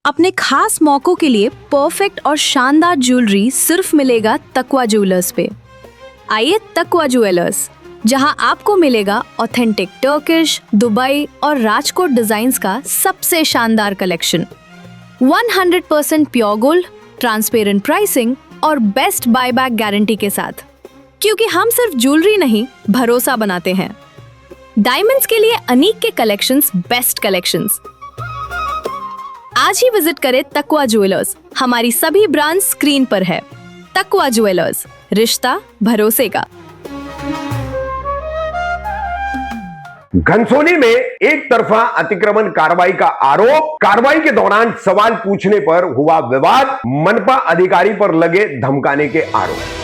अपने खास मौकों के लिए परफेक्ट और शानदार ज्वेलरी सिर्फ मिलेगा तकवा ज्वेलर्स पे। आइए तकवा ज्वेलर्स, जहां आपको मिलेगा ऑथेंटिक टर्किश, दुबई और राजकोट डिजाइन्स का सबसे शानदार collection. 100% pure gold, transparent pricing और बेस्ट बायबैक गारंटी के साथ, क्योंकि हम सिर्फ ज्वेलरी नहीं भरोसा बनाते हैं। डायमंड्स के लिए अनीक के कलेक्शंस बेस्ट कलेक्शंस। आज ही विजिट करें तकवा ज्वेलर्स। हमारी सभी ब्रांड स्क्रीन पर है। तकवा ज्वेलर्स, रिश्ता भरोसे का। घनसोली में एक तरफा अतिक्रमण कार्रवाई का आरोप, कार्रवाई के दौरान सवाल पूछने पर हुआ विवाद, मनपा अधिकारी पर लगे धमकाने के आरोप।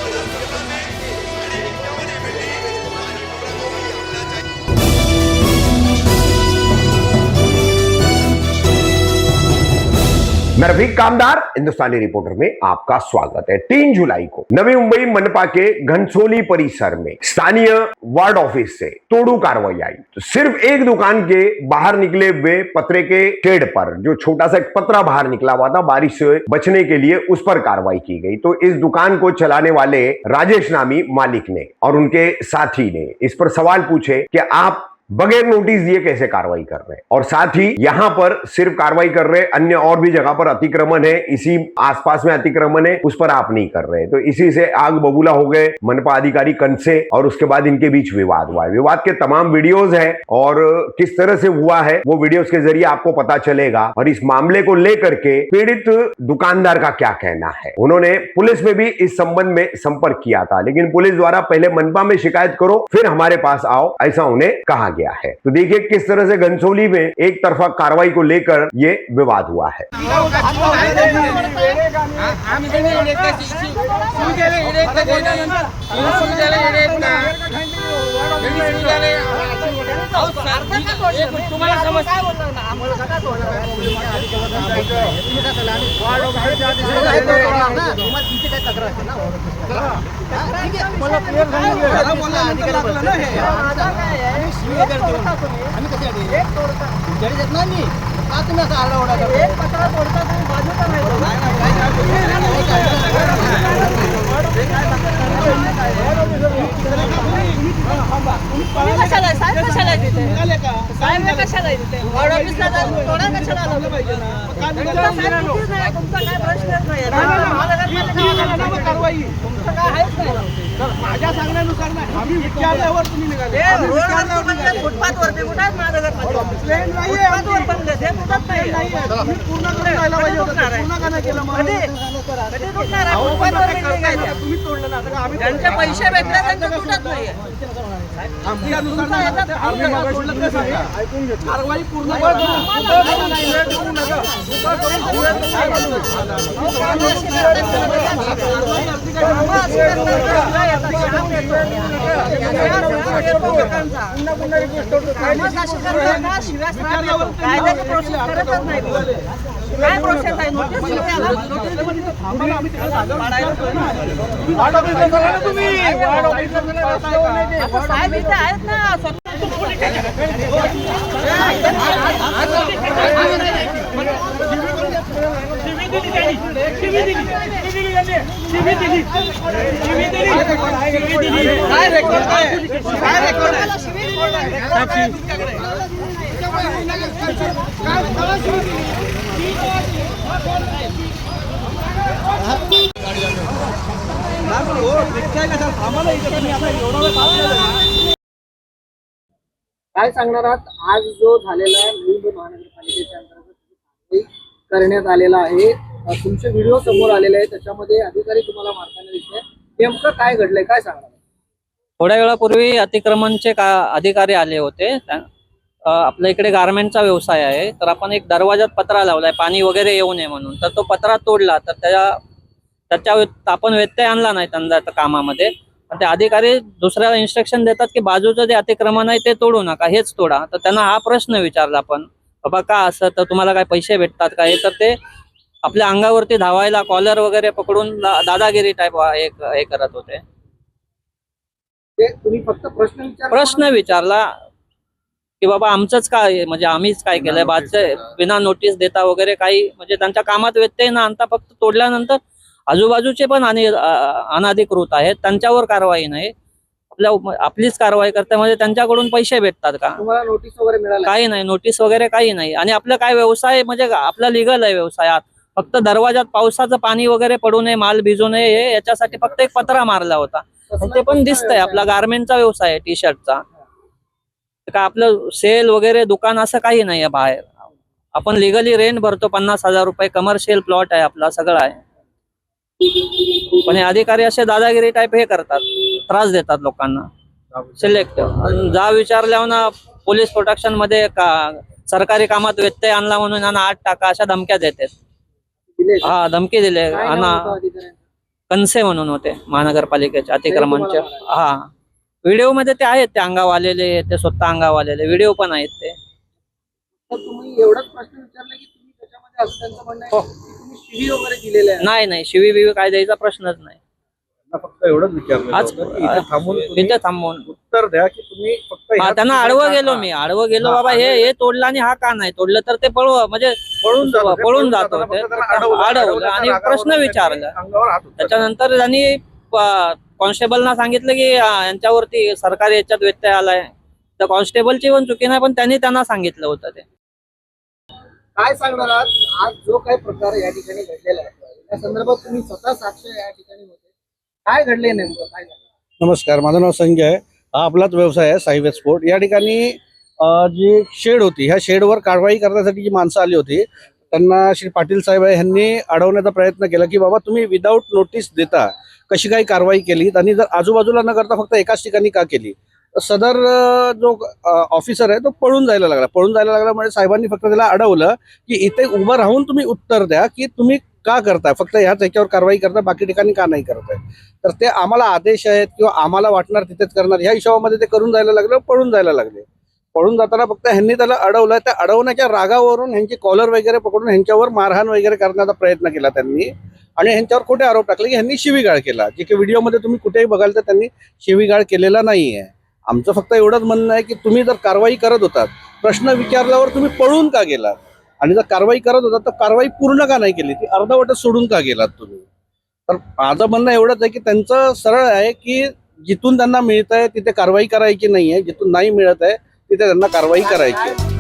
मैं रफीक कामदार, हिंदुस्तानी रिपोर्टर में आपका स्वागत है। 3 जुलाई को नवी मुंबई मनपा के घनसोली परिसर में स्थानीय वार्ड ऑफिस से तोड़ू कार्रवाई आई। तो सिर्फ एक दुकान के बाहर निकले हुए पतरे के शेड पर, जो छोटा सा एक पतरा बाहर निकला हुआ था बारिश से बचने के लिए, उस पर कार्रवाई की गई। तो इस दुकान को चलाने वाले राजेश नामी मालिक ने और उनके साथी ने इस पर सवाल पूछे कि आप बगैर नोटिस दिए कैसे कार्रवाई कर रहे हैं, और साथ ही यहां पर सिर्फ कार्रवाई कर रहे, अन्य और भी जगह पर अतिक्रमण है, इसी आसपास में अतिक्रमण है, उस पर आप नहीं कर रहे। तो इसी से आग बबूला हो गए मनपा अधिकारी कंसे, और उसके बाद इनके बीच विवाद हुआ है। विवाद के तमाम वीडियोस हैं और किस तरह से हुआ है वो वीडियोस के जरिए आपको पता चलेगा। और इस मामले को लेकर के पीड़ित दुकानदार का क्या कहना है। उन्होंने पुलिस में भी इस संबंध में संपर्क किया था, लेकिन पुलिस द्वारा पहले मनपा में शिकायत करो फिर हमारे पास आओ, ऐसा उन्हें कहा गया है। तो देखिए किस तरह से घनसोली में एक तरफा कार्रवाई को लेकर ये विवाद हुआ है। माझ्या सांगण्यानुसार नाही, आम्ही विचारल्यावर तुम्ही निघाले। फुटपाथवरती कुठे माझं घर प्लेन नाहीये, फुटपाथवर बनले ते तुटत नाही। तुम्ही पूर्ण करून जायला पाहिजे होतं, पूर्ण का नाही केलं? कधी तुटणार आहे? फुटपाथवर निघायचं, तुम्ही तोडलं ना। आता आम्ही त्यांचे पैसे भेटले, त्यांचं तुटत नाहीये। आमच्यानुसार आम्ही मागे तोडलं ते सांगा, ऐकून घेतलं। कारवाई पूर्ण करा। काय प्रोसेस आहे? नोटीस तुम्ही साहेब इथे आहेत ना। काय सांगणार आहात? आज जो झालेला नवी मुंबई महानगरपालिकेच्या अंतर्गत करण्यात आलेला आहे, तुमचे व्हिडिओ समोर आलेले आहे, त्याच्यामध्ये अधिकारी तुम्हाला मारताना दिसले, नेमकं काय घडलंय, काय सांगणार? थोड्या वेळापूर्वी अतिक्रमणचे अधिकारी आले होते। आपल्या इकडे गारमेंटचा व्यवसाय आहे, तर आपण एक दरवाजात पत्रा लावलाय पाणी वगैरे येऊ नये म्हणून, तर तो पत्रा तोडला, तर त्याच्या आपण व्यत्यय आणला नाही त्यांच्या कामामध्ये। ते अधिकारी दुसऱ्याला इन्स्ट्रक्शन देतात की बाजूचं जे अतिक्रमण आहे ते तोडू नका, हेच तोडा। तर त्यांना हा प्रश्न विचारला आपण, बाबा का असं, तर तुम्हाला काय पैसे भेटतात का? तर ते आपल्या अंगावरती धावायला कॉलर वगैरे पकडून दादागिरी टाइप हे करत होते। तुम्ही फक्त प्रश्न विचारला, की बाबा आमचंच काय म्हणजे आम्हीच काय केलंय बादचे बिना नोटीस देता वगैरे काही म्हणजे त्यांच्या कामात व्यत्यय न आणता फक्त तोडल्यानंतर आजूबाजूचे पण अनधिकृत आहेत त्यांच्यावर कारवाई नाही, आपलीच कारवाई करते म्हणजे त्यांच्याकडून पैसे भेटतात का? तुम्हाला नोटीस वगैरे मिळाली? काही नाही, नोटीस वगैरे काही नाही. आणि आपलं काय व्यवसाय म्हणजे आपला लिगल आहे व्यवसायात, फक्त दरवाजात पावसाचं पाणी वगैरे पडू नये, माल भिजू नये हे याच्यासाठी फक्त एक पत्रा मारला होता. ते पण दिसतंय आपला गारमेंटचा व्यवसाय आहे, टी शर्टचा. का आपलं सेल वगैरे दुकान असं काही नाही आहे बाहेर. आपण लिगली रेंट भरतो 50,000 रुपये, कमर्शियल प्लॉट आहे आपला, सगळं आहे. पण हे अधिकारी असे दादागिरी टाईप हे करतात, त्रास देतात लोकांना. सिलेक्ट जा विचारल्यावर ना पोलीस प्रोटेक्शन मध्ये सरकारी कामात व्यत्यय आणला म्हणून यांना 8 टाका अशा धमक्या देतात. हा, धमकी दिले. काय नाव होतं अधिकाऱ्यांचं? कनसे म्हणून होते महानगरपालिकेचे अतिक्रमणचे. हा, व्हिडिओ मध्ये ते आहेत, ते अंगावर आलेले, ते स्वतः अंगावर आलेले व्हिडिओ पण आहेत ते. तर तुम्ही एवढाच प्रश्न विचारला की तुम्ही त्याच्यामध्ये असं त्यांचं म्हणणं आहे की तुम्ही शिवी वगैरे दिलेले आहे? नाही, शिवी बिवी काय द्यायचा प्रश्नच नाही. फक्त एवढंच विचारलं आज इथे थांबून उत्तर द्या की तुम्ही फक्त हा, त्यांना आडवं गेलो मी, बाबा हे तोडलं आणि हा का नाही तोडलं, तर ते म्हणजे पळून जात होते. अडवलं आणि प्रश्न विचारला. त्याच्यानंतर त्यांनी कॉन्स्टेबलना सांगितलं की यांच्यावरती सरकारी याच्यात व्यत्यय आलाय. तर कॉन्स्टेबलची पण चुकी नाही, पण त्यांना सांगितलं होतं ते. काय सांगणार आज जो काही प्रकार या ठिकाणी घडलेला आहे त्या संदर्भात तुम्ही स्वतः साक्ष या ठिकाणी होते, काय घडले नेमकं, काय झालं? नमस्कार, माझं नाव संजय आहे. हा आपलाच व्यवसाय आहे साई एक्सपोर्ट. या ठिकाणी जी शेड होती, ह्या शेडवर कारवाई करण्यासाठी जी माणसं आली होती त्यांना श्री पाटील साहेब यांनी अडवण्याचा प्रयत्न केला की बाबा तुम्ही विदाऊट नोटीस देता कशी काही कारवाई केली, आणि जर आजूबाजूला न करता फक्त एकाच ठिकाणी का केली. सदर जो ऑफिसर आहे तो पळून जायला लागल्यामुळे साहेबांनी फक्त त्याला अडवलं की इथे उभं राहून तुम्ही उत्तर द्या की तुम्ही का करताय, फक्त ह्याच याच्यावर कारवाई करताय, बाकी ठिकाणी का नाही करताय. तर ते आम्हाला आदेश आहेत किंवा आम्हाला वाटणार तिथेच करणार ह्या हिशोबामध्ये ते करून जायला लागलं, पळून जायला लागले. पळून जाताना फक्त ह्यांनी त्याला अडवलं. त्या अडवण्याच्या रागावरून ह्यांची कॉलर वगैरे पकडून ह्यांच्यावर मारहाण वगैरे करण्याचा प्रयत्न केला त्यांनी, आणि ह्यांच्यावर खोटे आरोप टाकले की ह्यांनी शिवीगाळ केला. जे की व्हिडिओमध्ये तुम्ही कुठेही बघाल तर त्यांनी शिवीगाळ केलेला नाहीये. आमचं फक्त एवढंच म्हणणं आहे की तुम्ही जर कारवाई करत होतात, प्रश्न विचारल्यावर तुम्ही पळून का गेलात, आणि जर कारवाई करत होतात तर कारवाई पूर्ण का नाही केली, ती अर्धवटच सोडून का गेलात तुम्ही. तर माझं म्हणणं एवढंच आहे की त्यांचं सरळ आहे की जिथून त्यांना मिळत आहे तिथे कारवाई करायची नाही आहे, जिथून नाही मिळत आहे तिथे त्यांना कारवाई करायची आहे.